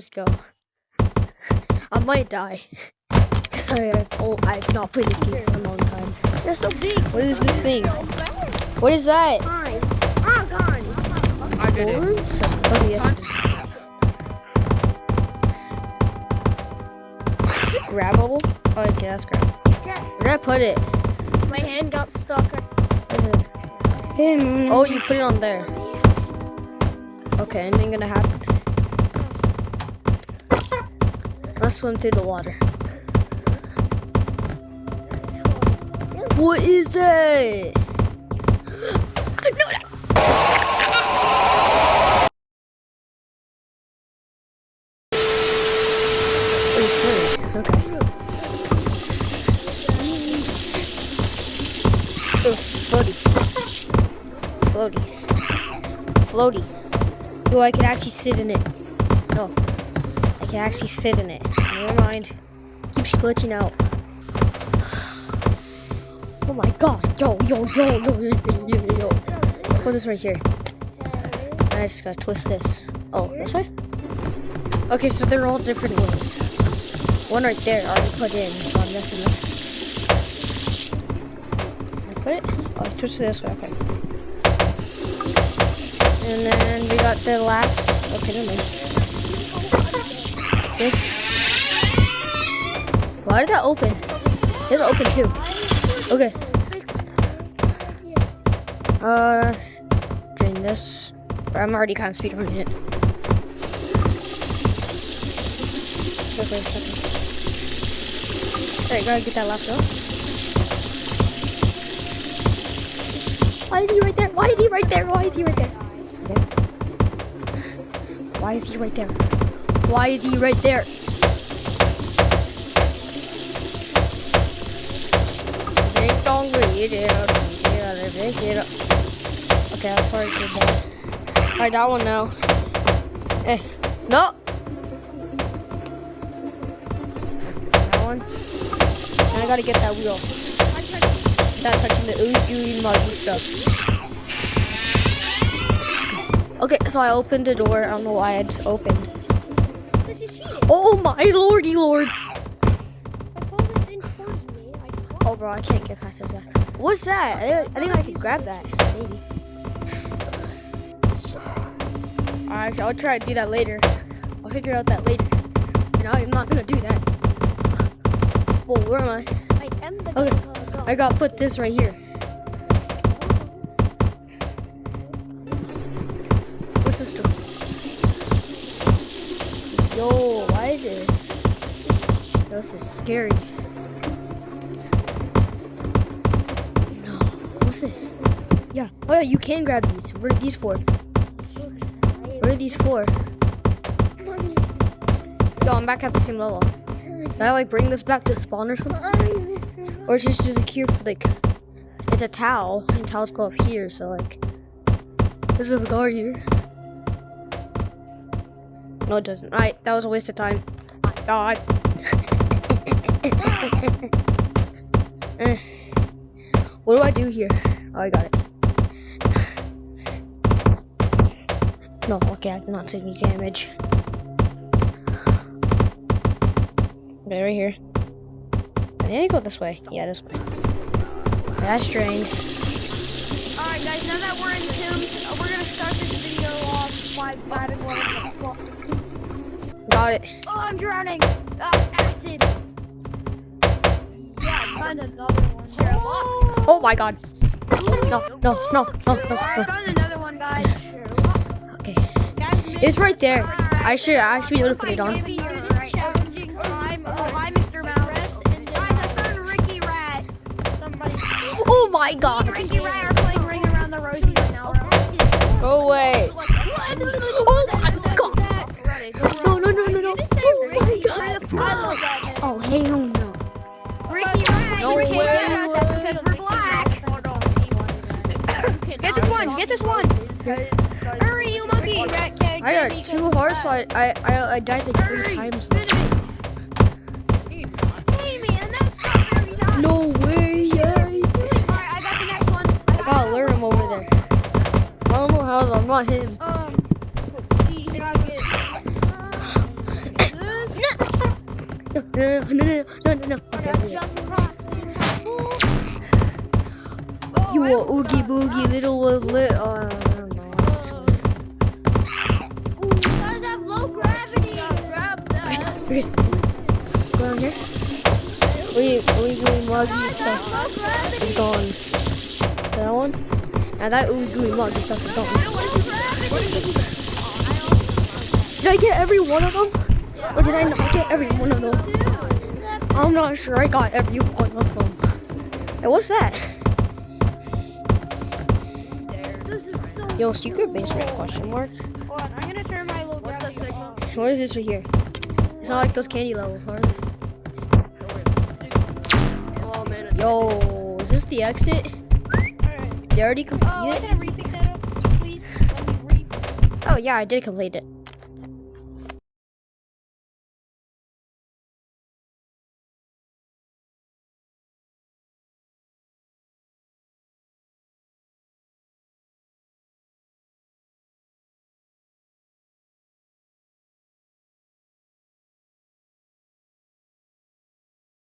Let's go. I might die. Sorry, I've not played this game for a long time. They're so big. What is this thing? What is that? Fine. Oh, gone. I did it. Oh, yes, it is. Is this grabbable? Oh, okay, that's grab. Where did I put it? My hand got stuck. What is it? Oh, you put it on there. Okay, anything gonna happen? Let's swim through the water. What is that? No, okay. Oh, floaty. Floaty. Floaty. Oh, I can actually sit in it. No. I can actually sit in it. Never mind. Keeps glitching out. Oh my god. Yo. Put this right here. I just gotta twist this. Oh, this way? Okay, so they're all different ways. One right there already put in, so I'm guessing that. I put it? Oh, I twist it this way, okay. And then we got the last. Okay, never mind. This. Why did that open? It's open too. Okay. Drain this. I'm already kind of speedrunning it. Alright, gotta get that last girl. Why is he right there? Why is he right there? Why is he right there? Okay. Why is he right there? Why is he right there? Okay, I'm sorry for that. Alright, that one now. No! That one. And I gotta get that wheel. Without touching the ooey muggy stuff. Okay, so I opened the door. I don't know why I just opened. Oh my lordy lord! Oh bro, I can't get past this guy. What's that? I think I can grab that. Maybe. Alright, I'll try to do that later. I'll figure out that later. No, I'm not gonna do that. Whoa, where am I? Okay, I gotta put this right here. What's this door? Yo, why is it? This is scary. No, what's this? Yeah, oh yeah, you can grab these. What are these for? What are these for? Yo, I'm back at the same level. Can I like bring this back to spawn or something? Or is this just a cure for like, it's a towel, and towels go up here, so like, there's a guard here. No, it doesn't. Alright, that was a waste of time. My god. What do I do here? Oh, I got it. No, okay, I did not take any damage. Okay, right here. I need to go this way. Yeah, this way. That's drained. Alright guys, now that we're in Tombs, we're gonna start this video off by grabbing one of the. Got it. Oh, I'm drowning! Oh, it's acid! Yeah, find another one. Sherlock. Oh my god. No. Alright, found another one, guys. Okay. It's right there. I should be able to put it on. Hi, Mr. Mouse. And guys, I found Ricky Rat. Somebody. Oh my god. Ricky Rat are playing Ring Around the Rosie right now. Go away. Oh my god. No. Oh my god. Oh hell no. Ricky Rat, No you can't way. get out that because we're black. Get this one. Hurry, you monkey. I got 2 hearts, so I died like 3 times. Hey man, that's not very nice. No way. Alright, I got the next one. I gotta lure him over there. I don't know how though, I'm not him. No. I Okay, gotta okay. jump across the pool. Oh, You I a don't oogie know. boogie little I don't know. Actually. Guys have low gravity. Grab that. Okay. Go down here. Oogie muggy Guys have stuff low gravity. is gone. That one. Now that oogie muggy stuff is gone. Did I get every one of them? Or did I not get every one of them? I'm not sure I got every one of them. Hey, what's that? This is so Yo, secret basement question mark. Hold on, I'm gonna turn my low gravity off. What is this right here? It's not like those candy levels, are they? Oh man. Yo, is this the exit? Alright. They already Oh, completed can I repick that up, please? Let me Oh yeah, I did complete it.